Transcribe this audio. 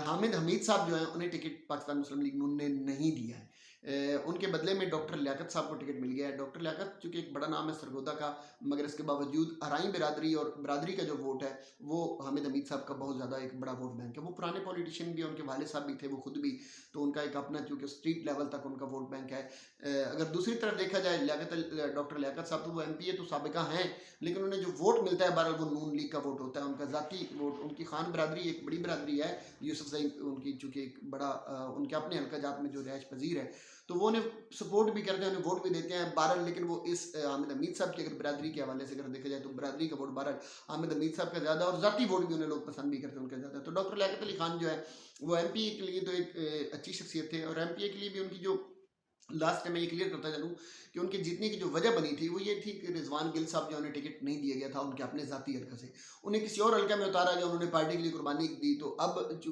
हामिद हमीद साहब जो हैं उन्हें टिकट पाकिस्तान मुस्लिम लीग नून ने नहीं दिया है। उनके बदले में डॉक्टर लियाकत साहब को टिकट मिल गया है। डॉक्टर लियाकत चूँकि एक बड़ा नाम है सरगोदा का, मगर इसके बावजूद अराई बिरादरी और बिरादरी का जो वोट है वो हामिद हमीद साहब का बहुत ज़्यादा एक बड़ा वोट बैंक है। वो पुराने पॉलिटिशियन भी, उनके वाले साहब भी थे, वो खुद भी, तो उनका एक अपना चूँकि स्ट्रीट लेवल तक उनका वोट बैंक है। अगर दूसरी तरफ देखा जाए डॉक्टर लियाकत साहब, तो वो MP है तो साबिका हैं, लेकिन उन्हें जो वोट मिलता है बहरहाल वो नून लीग का वोट होता है, उनका ज़ाती वोट। उनकी खान बिरादरी एक बड़ी बिरादरी है, यूसुफजई उनकी चूँकि एक बड़ा उनके अपने हल्का जात में जो रिहाइश पजीर है, तो वो उन्हें सपोर्ट भी करते हैं, उन्हें वोट भी देते हैं बहरहाल। लेकिन वो इस हामिद हमीद साहब की अगर बिरादरी के हवाले से अगर देखा जाए तो बिरादरी का वोट बहरहाल हामिद हमीद साहब का ज़्यादा, और ज़ाती वोट भी उन्हें लोग पसंद भी करते हैं उनका ज़्यादा। तो डॉक्टर लियाकत अली खान जो है वो MP के लिए तो एक अच्छी शख्सियत थे, और MPA के लिए भी उनकी जो लास्ट टाइम मैं ये क्लियर करता चलूँ कि उनके जीतने की जो वजह बनी थी वो ये थी कि रिजवान गिल साहब जो उन्हें टिकट नहीं दिया गया था उनके अपने ज़ाती हल्का से, उन्हें किसी और हल्का में उतारा गया, उन्होंने पार्टी के लिए कुर्बानी दी। तो अब चूँकि